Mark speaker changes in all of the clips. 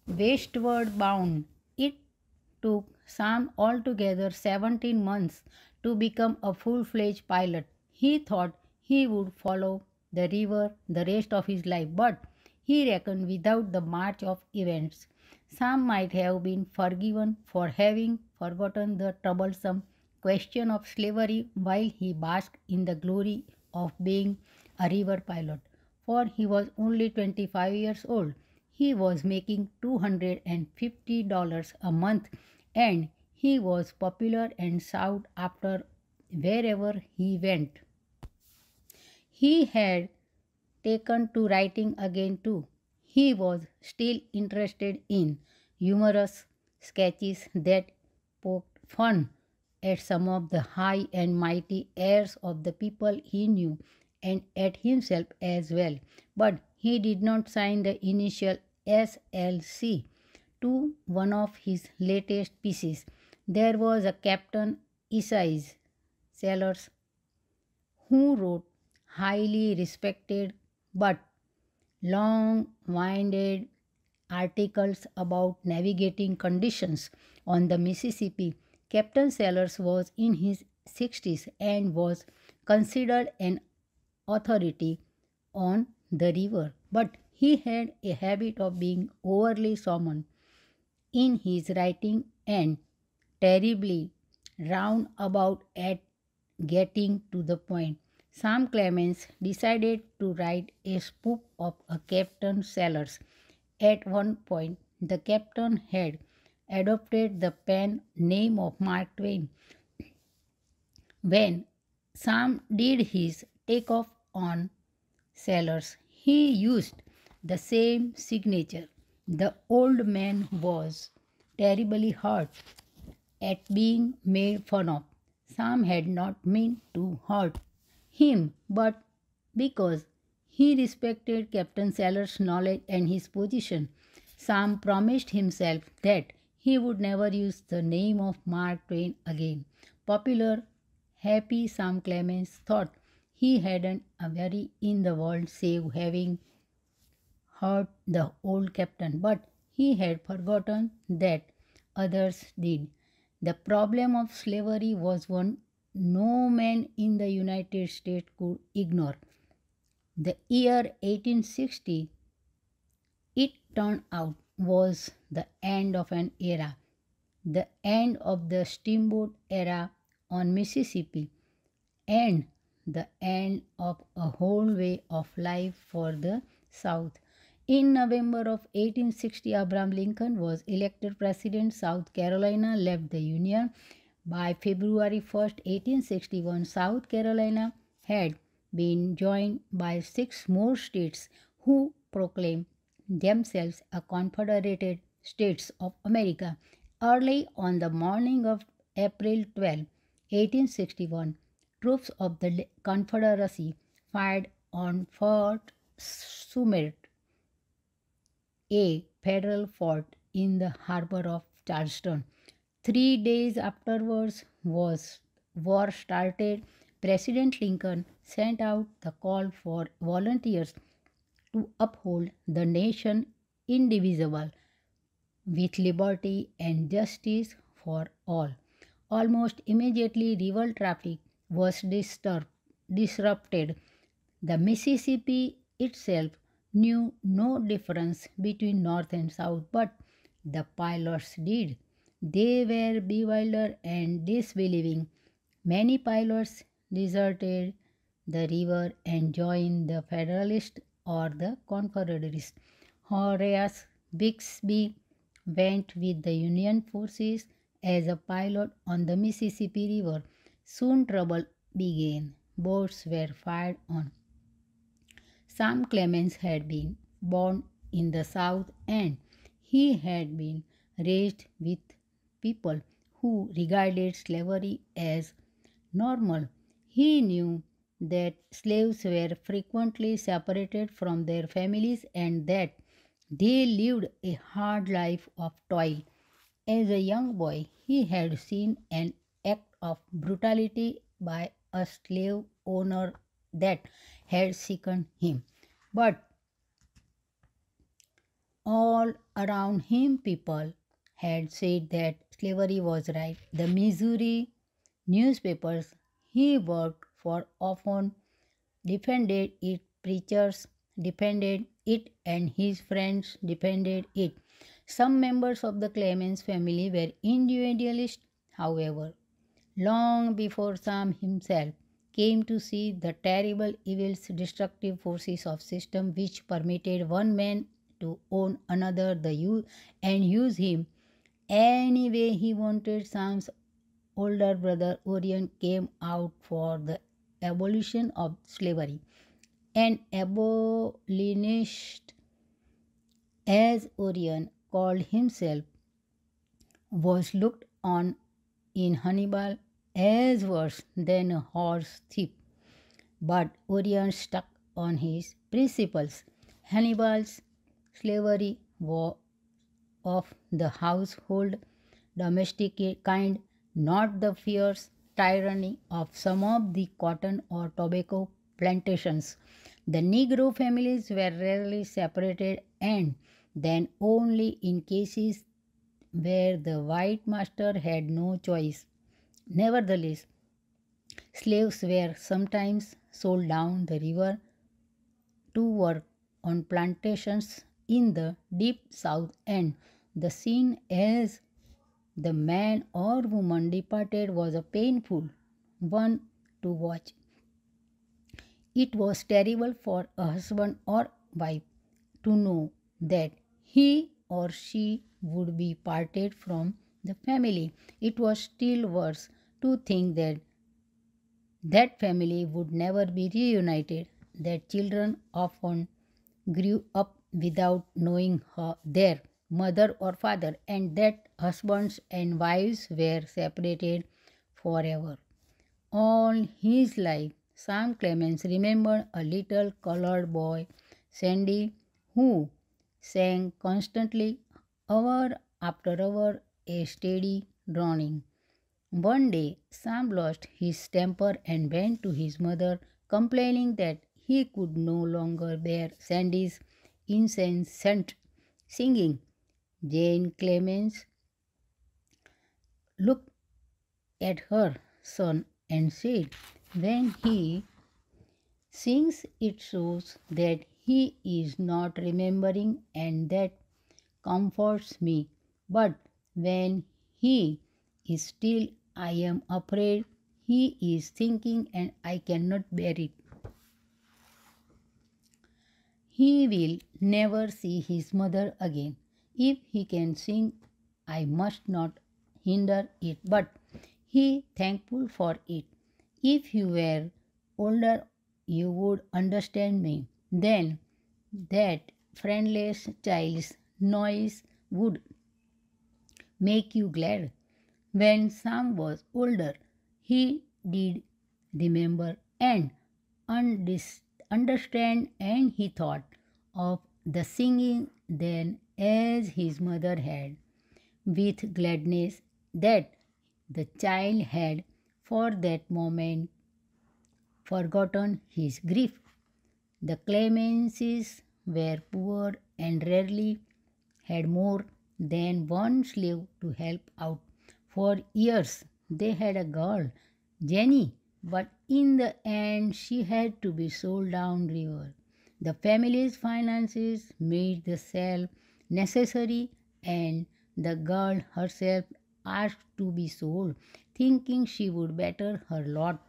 Speaker 1: Westward Bound. It took Sam altogether 17 months to become a full fledged pilot. He thought he would follow the river the rest of his life, but he reckoned without the march of events. Sam might have been forgiven for having forgotten the troublesome question of slavery while he basked in the glory of being a river pilot, for he was only 25 years old. He was making $250 a month and he was popular and sought after wherever he went. He had taken to writing again too. He was still interested in humorous sketches that poked fun at some of the high and mighty airs of the people he knew and at himself as well. But he did not sign the initial SLC to one of his latest pieces. There was a Captain Isaiah Sellers who wrote highly respected but long winded articles about navigating conditions on the Mississippi. Captain Sellers was in his 60s and was considered an authority on the river, but he had a habit of being overly solemn in his writing and terribly roundabout at getting to the point. Sam Clemens decided to write a spoof of a Captain Sellers. At one point, the captain had adopted the pen name of Mark Twain. When Sam did his takeoff on Sellers, he used the same signature. The old man was terribly hurt at being made fun of. Sam had not meant to hurt him, but because he respected Captain Sellers' knowledge and his position, Sam promised himself that he would never use the name of Mark Twain again. Popular, happy Sam Clemens thought he hadn't a worry in the world save having hurt the old captain, but he had forgotten that others did. The problem of slavery was one no man in the United States could ignore. The year 1860, it turned out, was the end of an era, the end of the steamboat era on Mississippi, and the end of a whole way of life for the South. In November of 1860, Abraham Lincoln was elected president. South Carolina left the Union. By February 1st, 1861, South Carolina had been joined by six more states who proclaimed themselves a Confederated States of America. Early on the morning of April 12, 1861, troops of the Confederacy fired on Fort Sumter, a federal fort in the harbor of Charleston. 3 days afterwards was war started. President Lincoln sent out the call for volunteers to uphold the nation indivisible with liberty and justice for all. Almost immediately, river traffic was disrupted. The Mississippi itself knew no difference between North and South, but the pilots did. They were bewildered and disbelieving. Many pilots deserted the river and joined the Federalists or the Confederates. Horace Bixby went with the Union forces as a pilot on the Mississippi River. Soon trouble began. Boats were fired on. Sam Clemens had been born in the South and he had been raised with people who regarded slavery as normal. He knew that slaves were frequently separated from their families and that they lived a hard life of toil. As a young boy, he had seen an act of brutality by a slave owner that had sickened him. But All around him, people had said that slavery was right. The Missouri newspapers he worked for often defended it, preachers defended it, and his friends defended it. Some members of the Clemens family were individualists, however. Long before Sam himself came to see the terrible evils, destructive forces of system which permitted one man to own another and use him any way he wanted, Sam's older brother Orion came out for the abolition of slavery. An abolitionist, as Orion called himself, was looked on in Hannibal as worse than a horse thief. But Orion stuck on his principles. Hannibal's slavery was of the household, domestic kind, not the fierce tyranny of some of the cotton or tobacco plantations. The Negro families were rarely separated and then only in cases where the white master had no choice. Nevertheless, slaves were sometimes sold down the river to work on plantations in the deep south, and the scene as the man or woman departed was a painful one to watch. It was terrible for a husband or wife to know that he or she would be parted from the family. It was still worse to think that that family would never be reunited, that children often grew up without knowing their mother or father, and that husbands and wives were separated forever. All his life, Sam Clemens remembered a little colored boy, Sandy, who sang constantly, hour after hour, a steady droning. One day, Sam lost his temper and went to his mother, complaining that he could no longer bear Sandy's incessant singing. Jane Clemens looked at her son and said, "When he sings, it shows that he is not remembering, and that comforts me. But when he is still, I am afraid he is thinking, and I cannot bear it. He will never see his mother again. If he can sing, I must not hinder it, but he thankful for it. If you were older, you would understand me. Then that friendless child's noise would make you glad." When Sam was older, he did remember and understand, and he thought of the singing then as his mother had, with gladness that the child had for that moment forgotten his grief. The Clemenses were poor and rarely had more than one slave to help out. For years they had a girl, Jenny, but in the end she had to be sold down river. The family's finances made the sale necessary, and the girl herself asked to be sold, thinking she would better her lot.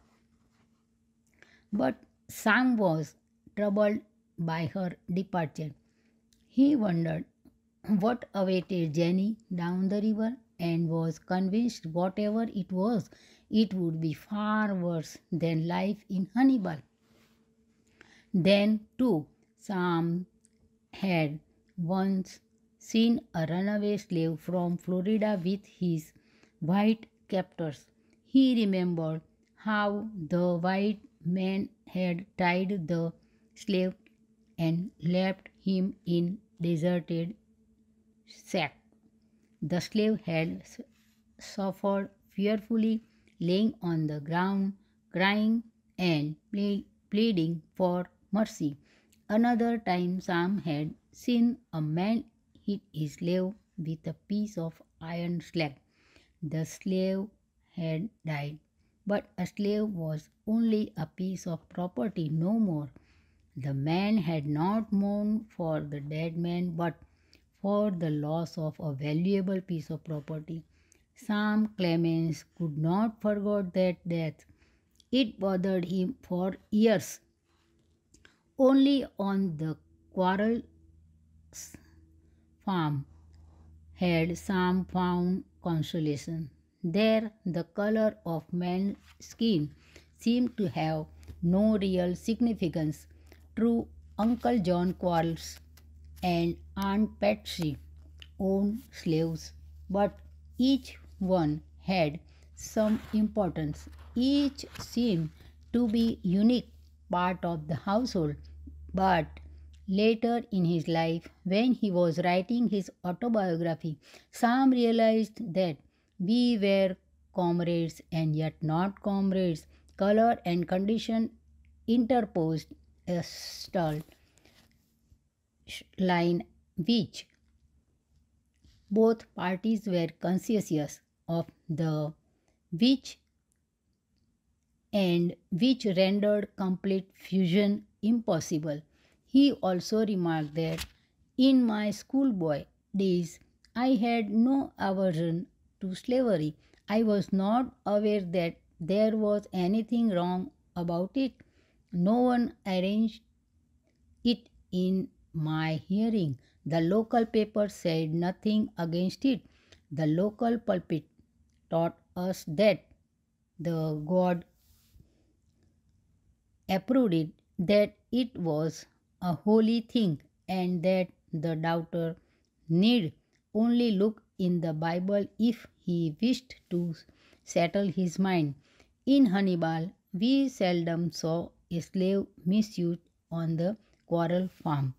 Speaker 1: But Sam was troubled by her departure. He wondered what awaited Jenny down the river, and was convinced whatever it was, it would be far worse than life in Hannibal. Then, too, Sam had once seen a runaway slave from Florida with his white captors. He remembered how the white man had tied the slave and left him in deserted sack. The slave had suffered fearfully, laying on the ground, crying and pleading for mercy. Another time, Sam had seen a man hit his slave with a piece of iron slab. The slave had died, but a slave was only a piece of property, no more. The man had not mourned for the dead man, but for the loss of a valuable piece of property. Sam Clemens could not forget that death. It bothered him for years. Only on the quarrel farm had Sam found consolation. There, the color of man's skin seemed to have no real significance. True, Uncle John Quarles and Aunt Patsy owned slaves, but each one had some importance. Each seemed to be unique part of the household. But later in his life, when he was writing his autobiography, Sam realized that we were comrades and yet not comrades. Color and condition interposed a stalled line which both parties were conscious of the which and which rendered complete fusion impossible. He also remarked that in my schoolboy days I had no aversion to slavery. I was not aware that there was anything wrong about it. No one arranged it in my hearing. The local paper said nothing against it. The local pulpit taught us that the God approved it, that it was a holy thing, and that the doubter need only look in the Bible if he wished to settle his mind. In Hannibal, we seldom saw a slave misused on the quarrel farm.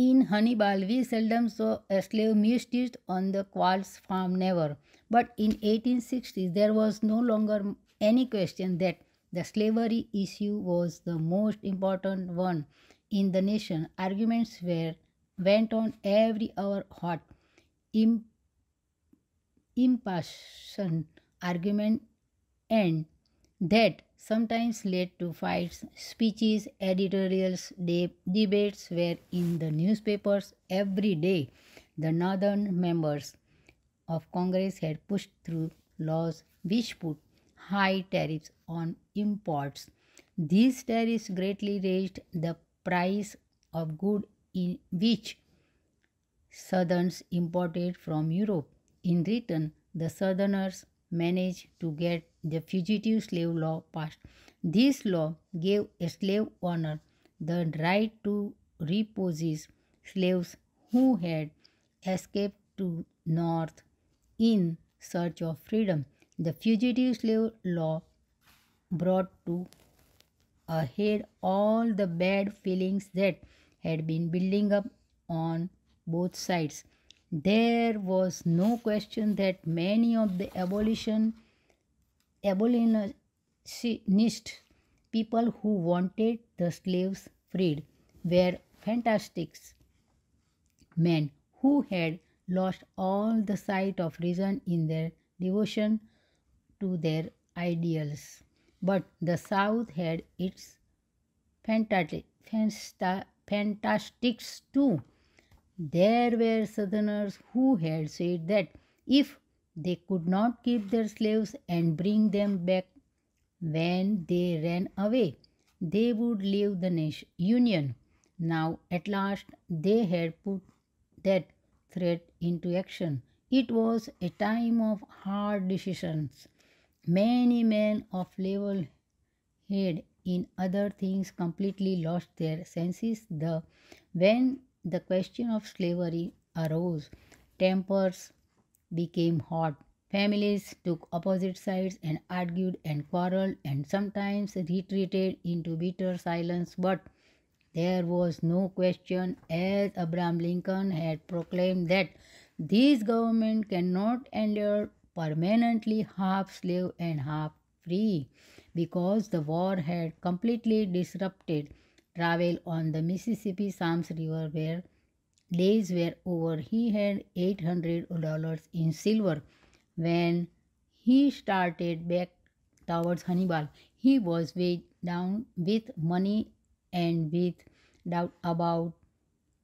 Speaker 1: In Hannibal, we seldom saw a slave misused on the Quarles farm, never. But in 1860s, there was no longer any question that the slavery issue was the most important one in the nation. Arguments went on every hour, hot, impassioned argument, and that sometimes led to fights, speeches, editorials, debates were in the newspapers every day. The northern members of Congress had pushed through laws which put high tariffs on imports. These tariffs greatly raised the price of goods in which Southerns imported from Europe. In return, the Southerners managed to get the Fugitive Slave Law passed. This law gave a slave owner the right to repossess slaves who had escaped to North in search of freedom. The Fugitive Slave Law brought to a head all the bad feelings that had been building up on both sides. There was no question that many of the abolitionist people who wanted the slaves freed were fantastic men who had lost all the sight of reason in their devotion to their ideals. But the South had its fantastics too. There were Southerners who had said that if they could not keep their slaves and bring them back when they ran away, they would leave the Union. Now, at last, they had put that threat into action. It was a time of hard decisions. Many men of level head in other things completely lost their senses when the question of slavery arose. Tempers became hot. Families took opposite sides and argued and quarreled and sometimes retreated into bitter silence. But there was no question, as Abraham Lincoln had proclaimed, that this government cannot endure permanently half slave and half free, because the war had completely disrupted travel on the Mississippi Sams River, where days were over. He had $800 in silver when he started back towards Hannibal. He was weighed down with money and with doubt about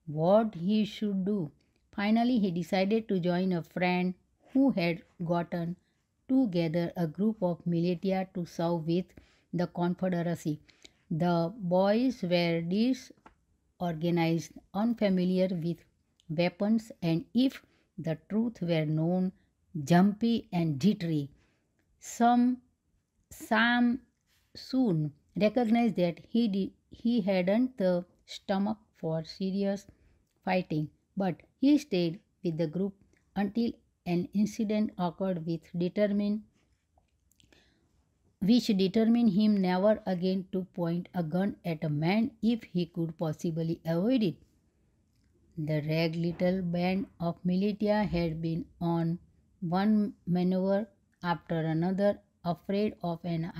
Speaker 1: what he should do. Finally, he decided to join a friend who had gotten together a group of militia to serve with the Confederacy. The boys were disorganized, unfamiliar with weapons, and if the truth were known, jumpy and jittery. Some Sam soon recognized that he hadn't the stomach for serious fighting, but he stayed with the group until an incident occurred which determined him never again to point a gun at a man if he could possibly avoid it. The ragged little band of militia had been on one maneuver after another, afraid of an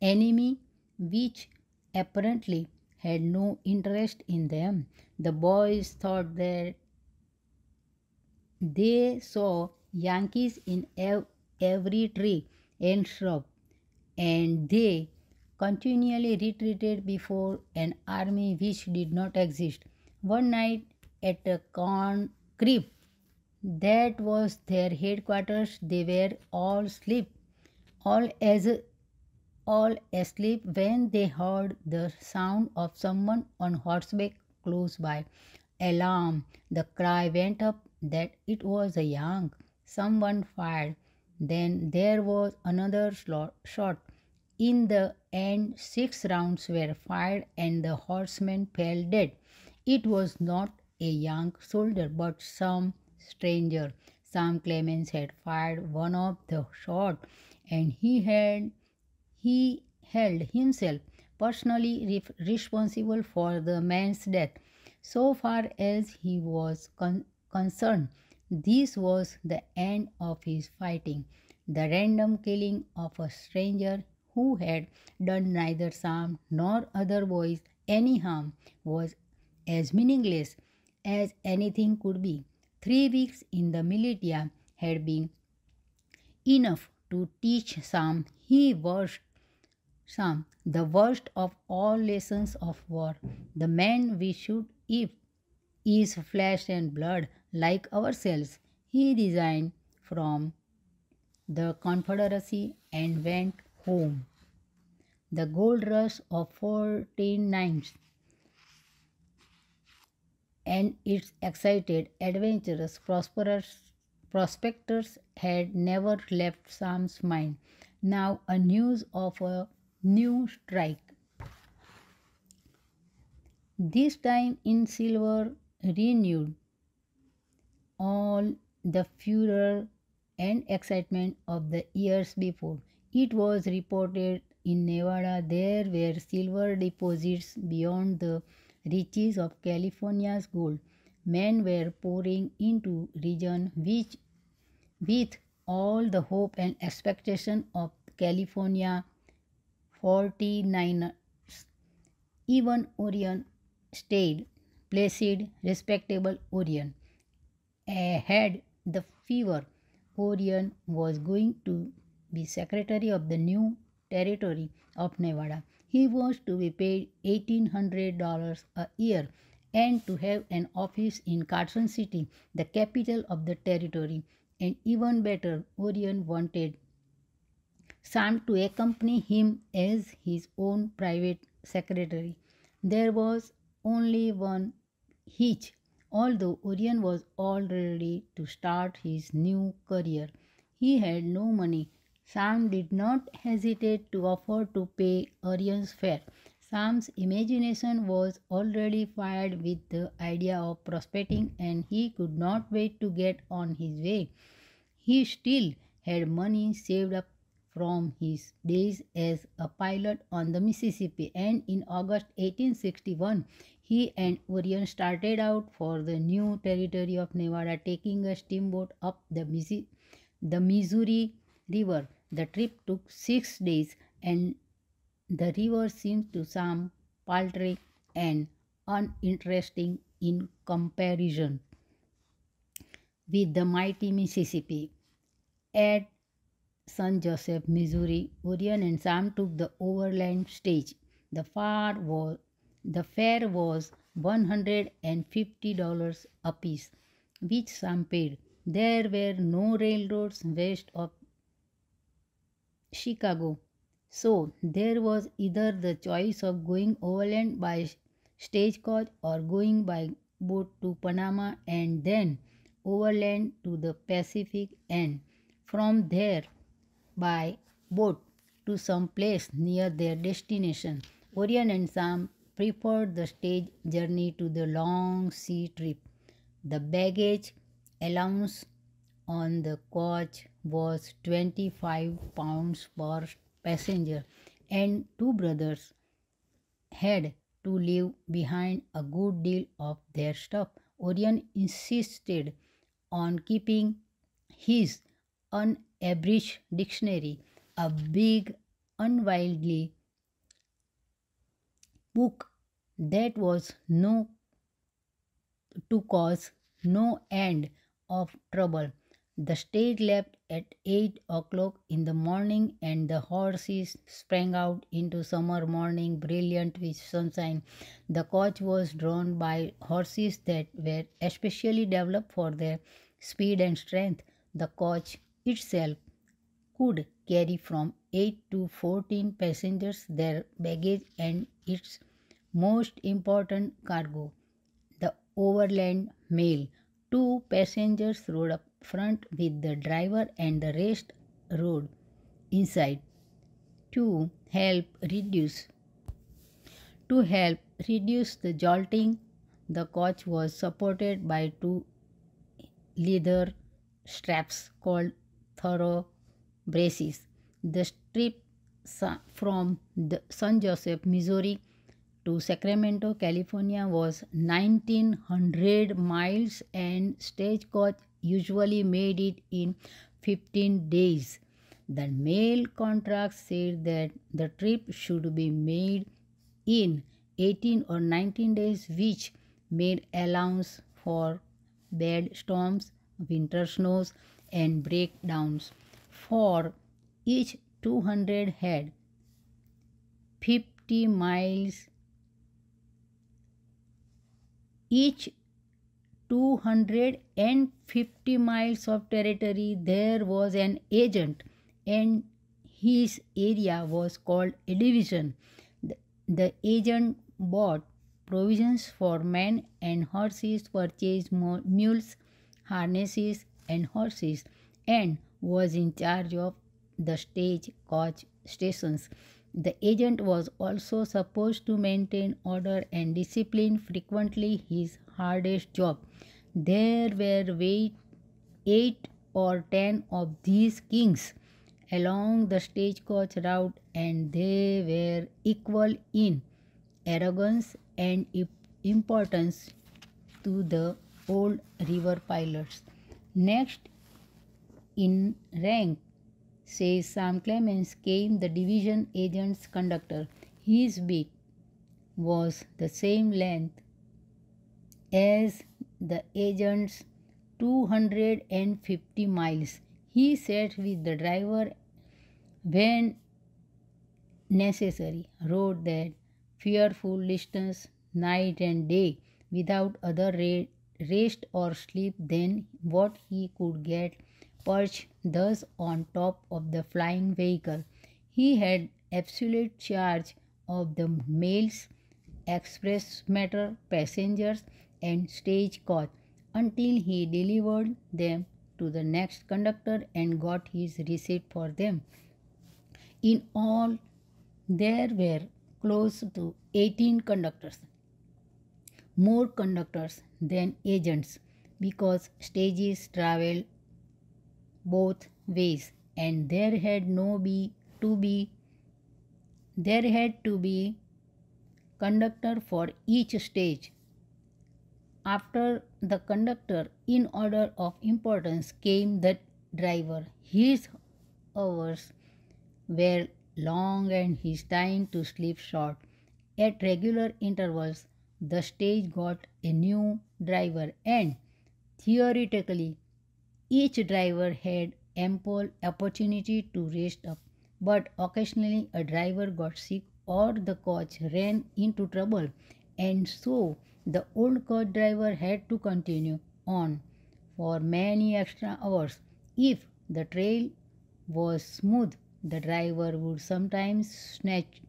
Speaker 1: enemy which apparently had no interest in them. The boys thought that they saw Yankees in every tree and shrub, and they continually retreated before an army which did not exist. One night at a corn crib that was their headquarters, they were all as all asleep when they heard the sound of someone on horseback close by. Alarm! The cry went up that it was a young. Someone fired. Then there was another shot. In the end, 6 rounds were fired and the horseman fell dead. It was not a young soldier but some stranger. Sam Clemens had fired one of the shots, and he held himself personally responsible for the man's death. So far as he was concerned, this was the end of his fighting. The random killing of a stranger who had done neither Sam nor other boys any harm was as meaningless as anything could be. 3 weeks in the militia had been enough to teach Sam, the worst of all lessons of war. The man we should if is flesh and blood like ourselves. He resigned from the Confederacy and went home. The gold rush of 1490 and its excited, adventurous, prosperous prospectors had never left Sam's mind. Now, a news of a new strike, this time in silver, renewed all the furor and excitement of the years before. It was reported in Nevada there were silver deposits beyond the reaches of California's gold. Men were pouring into region which with all the hope and expectation of California 49ers. Even Orion stayed placid, respectable Orion had the fever. Orion was going to be secretary of the new territory of Nevada. He was to be paid $1,800 a year and to have an office in Carson City, the capital of the territory. And even better, Orion wanted Sam to accompany him as his own private secretary. There was only one hitch. Although Orion was all ready to start his new career, he had no money. Sam did not hesitate to offer to pay Orion's fare. Sam's imagination was already fired with the idea of prospecting, and he could not wait to get on his way. He still had money saved up from his days as a pilot on the Mississippi, and in August 1861, he and Orion started out for the new territory of Nevada, taking a steamboat up the Missouri River. The trip took 6 days, and the river seemed to Sam paltry and uninteresting in comparison with the mighty Mississippi. At St. Joseph, Missouri, Orion and Sam took the overland stage. The fare was $150 apiece, which Sam paid. There were no railroads west of Chicago, so there was either the choice of going overland by stagecoach or going by boat to Panama and then overland to the Pacific, and from there by boat to some place near their destination. Orion and Sam preferred the stage journey to the long sea trip. The baggage allowance on the coach was 25 pounds per passenger, and two brothers had to leave behind a good deal of their stuff. Orion insisted on keeping his unabridged dictionary, a big, unwieldy book that was no to cause no end of trouble. The stage left at 8 o'clock in the morning, and the horses sprang out into summer morning, brilliant with sunshine. The coach was drawn by horses that were especially developed for their speed and strength. The coach itself could carry from 8 to 14 passengers, their baggage, and its most important cargo, the overland mail. Two passengers rode up front with the driver, and the rest rode inside to help reduce the jolting. The coach was supported by two leather straps called thorough braces. The trip from the San Joseph, Missouri to Sacramento, California was 1900 miles, and stagecoach usually made it in 15 days. The mail contract said that the trip should be made in 18 or 19 days, which made allowance for bad storms, winter snows, and breakdowns. For each 200 head, 50 miles each 250 miles of territory, there was an agent, and his area was called a division. The agent bought provisions for men and horses, purchased mules, harnesses, and horses, and was in charge of the stagecoach stations. The agent was also supposed to maintain order and discipline, frequently his hardest job. There were 8 or 10 of these kings along the stagecoach route, and they were equal in arrogance and importance to the old river pilots. Next in rank, says Sam Clemens, came the division agent's conductor. His beak was the same length as the agent's 250 miles. He sat with the driver when necessary, rode that fearful distance night and day without other rest or sleep than what he could get perched thus on top of the flying vehicle. He had absolute charge of the mails, express matter, passengers, and stagecoach until he delivered them to the next conductor and got his receipt for them. In all, there were close to 18 conductors, more conductors than agents, because stages travel both ways, and there had to be conductor for each stage. After the conductor, in order of importance, came the driver. His hours were long and his time to sleep short. At regular intervals, the stage got a new driver, and theoretically, each driver had ample opportunity to rest up. But occasionally, a driver got sick or the coach ran into trouble, and so the old coach driver had to continue on for many extra hours. If the trail was smooth, the driver would sometimes snatch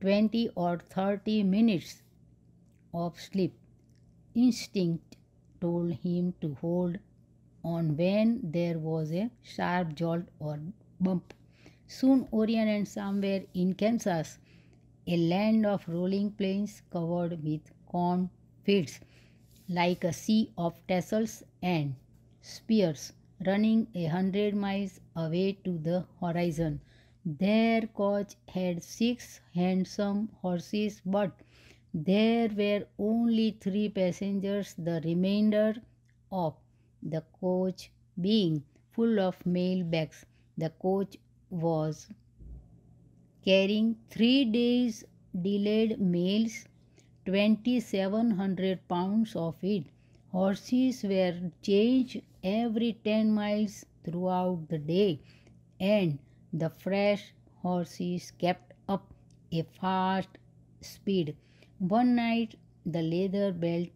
Speaker 1: 20 or 30 minutes of sleep. Instinct told him to hold on when there was a sharp jolt or bump. Soon Orion and Sam were in Kansas, a land of rolling plains covered with corn fields, like a sea of tassels and spears running 100 miles away to the horizon. Their coach had 6 handsome horses, but there were only 3 passengers, the remainder of the coach being full of mail bags. The coach was carrying 3 days delayed mails, 2,700 pounds of it. Horses were changed every 10 miles throughout the day, and the fresh horses kept up a fast speed. One night, the leather belt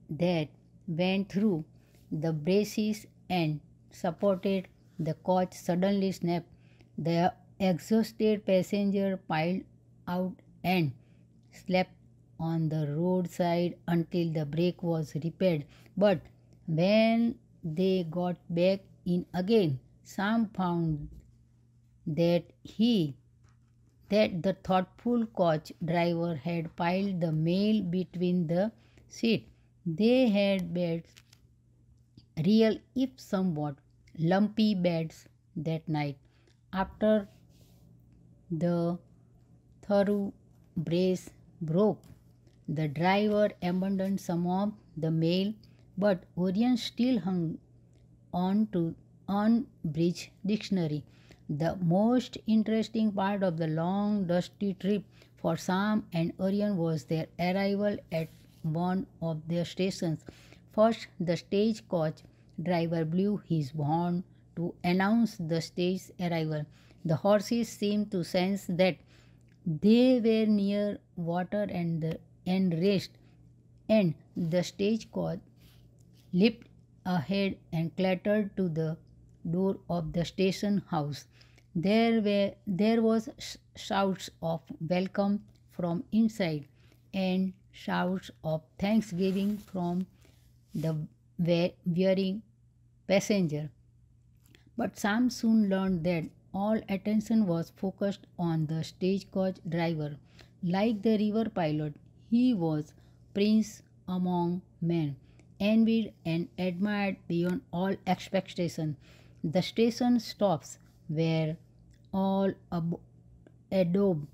Speaker 1: that went through the braces and supported the coach suddenly snapped. The exhausted passenger piled out and slept on the roadside until the brake was repaired. But when they got back in again, Sam found that the thoughtful coach driver had piled the mail between the seats. They had beds, real if somewhat lumpy beds that night. After the thorough brace broke, the driver abandoned some of the mail, but Orion still hung on to unbridged dictionary. The most interesting part of the long, dusty trip for Sam and Orion was their arrival at one of their stations. First, the stagecoach driver blew his horn to announce the stage's arrival. The horses seemed to sense that they were near water and rest, and the stagecoach leaped ahead and clattered to the door of the station house. There was shouts of welcome from inside and shouts of thanksgiving from the wearing passenger. But Sam soon learned that all attention was focused on the stagecoach driver. Like the river pilot, he was prince among men, envied and admired beyond all expectation. The station stops were all adobe,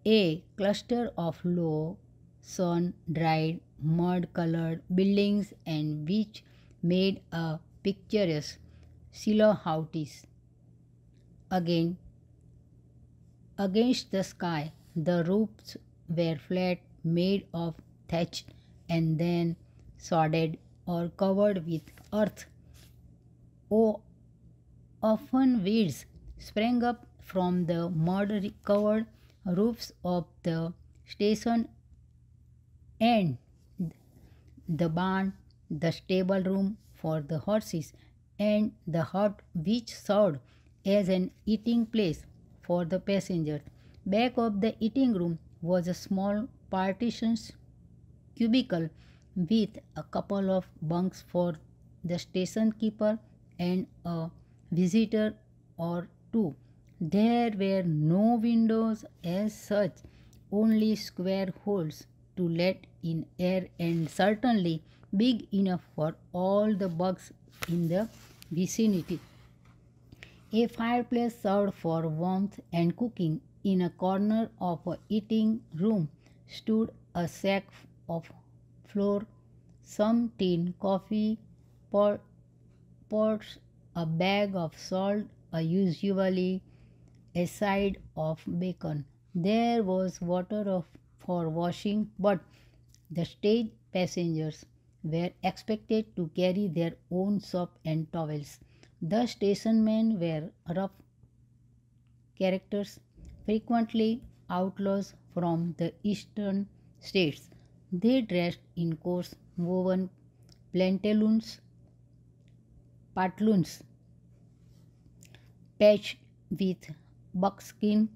Speaker 1: a cluster of low, sun-dried, mud-colored buildings and which made a picturesque silhouette again against the sky. The roofs were flat, made of thatch, and then sodded or covered with earth. Oh, often weeds sprang up from the mud-covered roofs of the station and the barn, the stable room for the horses, and the hut which served as an eating place for the passengers. Back of the eating room was a small partitioned cubicle with a couple of bunks for the station keeper and a visitor or two. There were no windows as such, only square holes to let in air and certainly big enough for all the bugs in the vicinity. A fireplace served for warmth and cooking. In a corner of a eating room stood a sack of flour, some tin coffee pots, a bag of salt, a usually a side of bacon. There was for washing, but the stage passengers were expected to carry their own soap and towels. The station men were rough characters, frequently outlaws from the eastern states. They dressed in coarse woven pantaloons patched with buckskin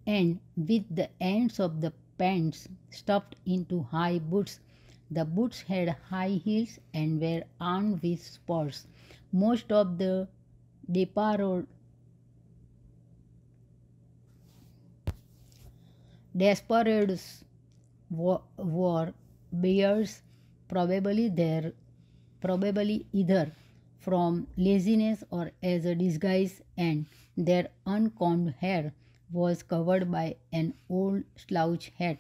Speaker 1: and with the ends of the pants stuffed into high boots. The boots had high heels and were armed with spurs. Most of the desperados wore beards, probably either from laziness or as a disguise, and their uncombed hair was covered by an old slouch hat.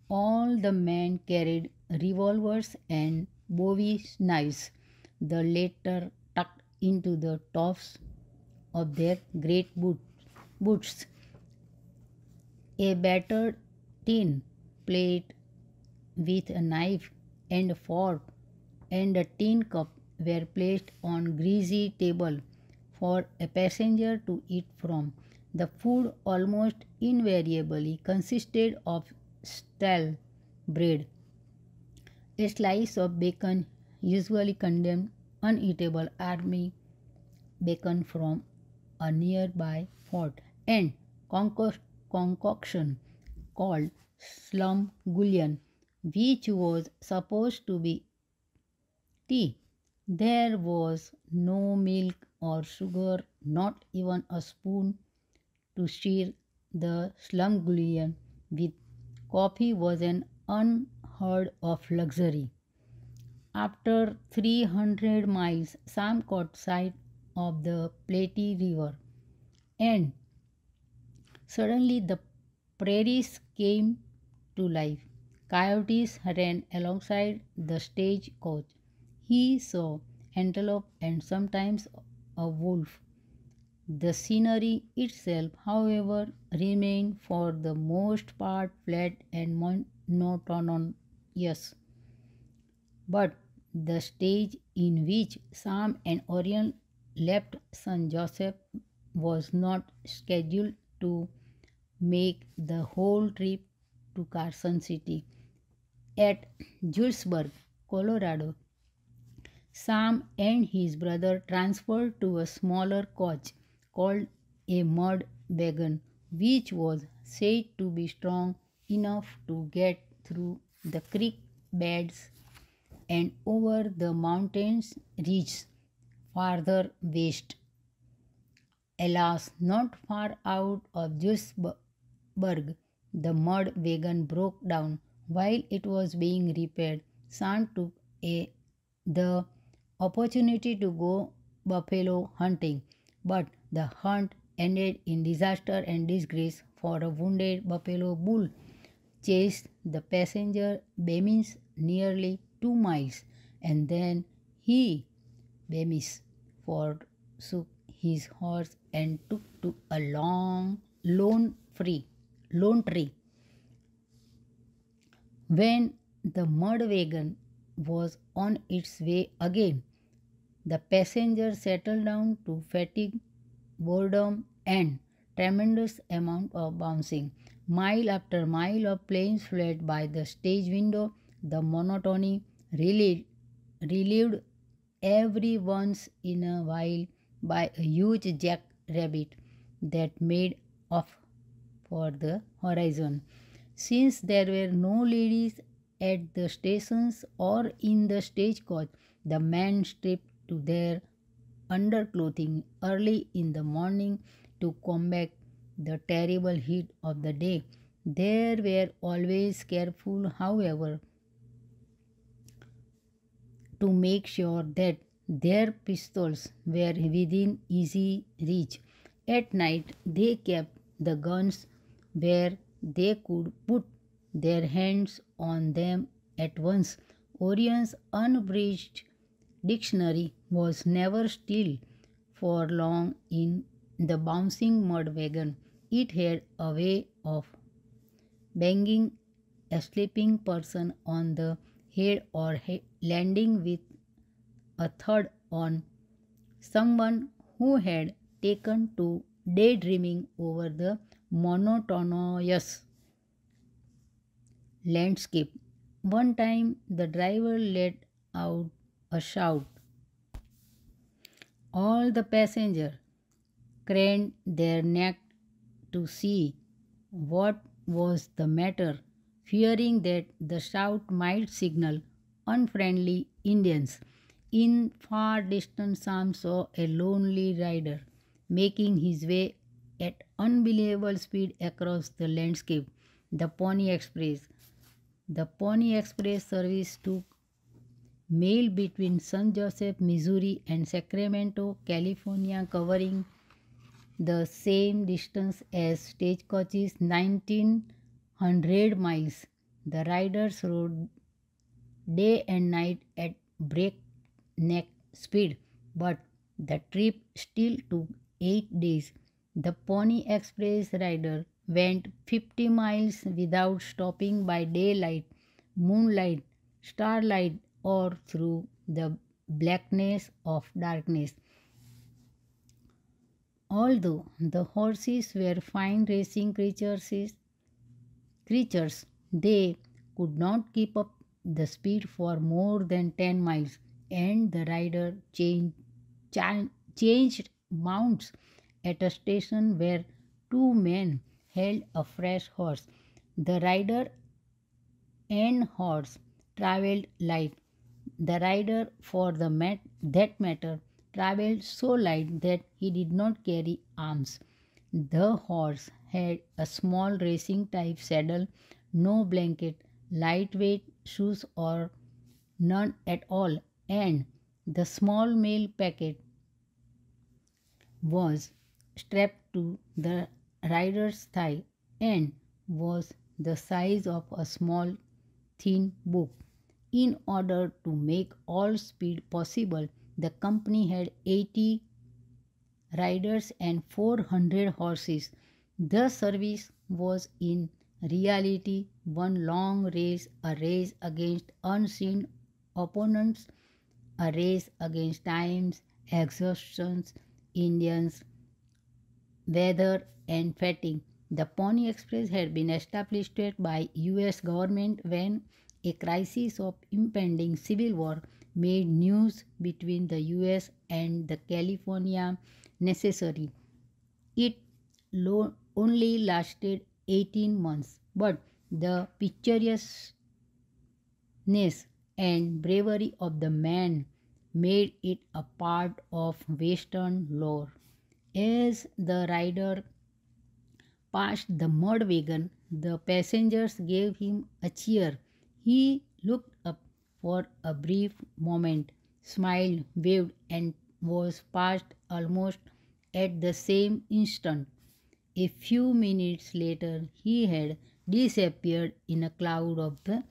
Speaker 1: All the men carried revolvers and bowie knives, the latter tucked into the tops of their boots. A battered tin plate with a knife and fork and a tin cup were placed on greasy table for a passenger to eat from. The food almost invariably consisted of stale bread, a slice of bacon, usually condemned uneatable army bacon from a nearby fort, and concoction called slum gullion, which was supposed to be tea. There was no milk or sugar, not even a spoon to stir the slumgullion with. Coffee was an unheard of luxury. After 300 miles, Sam caught sight of the Platte River, and suddenly the prairies came to life. Coyotes ran alongside the stagecoach. He saw antelope and sometimes a wolf. The scenery itself, however, remained for the most part flat and monotonous. But the stage in which Sam and Orion left San Joseph was not scheduled to make the whole trip to Carson City. At Julesburg, Colorado, Sam and his brother transferred to a smaller coach called a mud wagon, which was said to be strong enough to get through the creek beds and over the mountains ridges farther west. Alas, not far out of Julesburg, the mud wagon broke down while it was being repaired. Sam took the opportunity to go buffalo hunting, but the hunt ended in disaster and disgrace, for a wounded buffalo bull chased the passenger Bemis nearly 2 miles, and then he, Bemis, forsook his horse and took to a lone tree. When the mud wagon was on its way again, the passengers settled down to fatigue, boredom, and tremendous amount of bouncing. Mile after mile of plains fled by the stage window, the monotony relieved every once in a while by a huge jackrabbit that made off for the horizon. Since there were no ladies at the stations or in the stagecoach, the men stripped to their underclothing early in the morning to combat the terrible heat of the day. They were always careful, however, to make sure that their pistols were within easy reach. At night, they kept the guns where they could put their hands on them at once. Orion's unabridged dictionary was never still for long in the bouncing mud wagon. It had a way of banging a sleeping person on the head or landing with a thud on someone who had taken to daydreaming over the monotonous landscape. One time the driver let out a shout. All the passengers craned their neck to see what was the matter, fearing that the shout might signal unfriendly Indians. In far distant Sam saw a lonely rider making his way at unbelievable speed across the landscape. The Pony Express. The Pony Express service took mail between San Jose, Missouri and Sacramento, California, covering the same distance as stagecoaches, 1900 miles. The riders rode day and night at breakneck speed, but the trip still took 8 days. The Pony Express rider went 50 miles without stopping by daylight, moonlight, starlight, or through the blackness of darkness. Although the horses were fine racing creatures, they could not keep up the speed for more than 10 miles, and the rider changed mounts at a station where two men held a fresh horse. The rider and horse traveled light. The rider, for that matter, traveled so light that he did not carry arms. The horse had a small racing type saddle, no blanket, lightweight shoes or none at all, and the small mail packet was strapped to the rider's thigh and was the size of a small thin book. In order to make all speed possible, the company had 80 riders and 400 horses. The service was in reality one long race, a race against unseen opponents, a race against times, exhaustions, Indians, weather and fatigue. The Pony Express had been established by US government when a crisis of impending civil war made news between the US and the California necessary. It only lasted 18 months, but the picturesqueness and bravery of the man made it a part of Western lore. As the rider passed the mud wagon, the passengers gave him a cheer. He looked up for a brief moment, smiled, waved, and was passed almost at the same instant. A few minutes later, he had disappeared in a cloud of the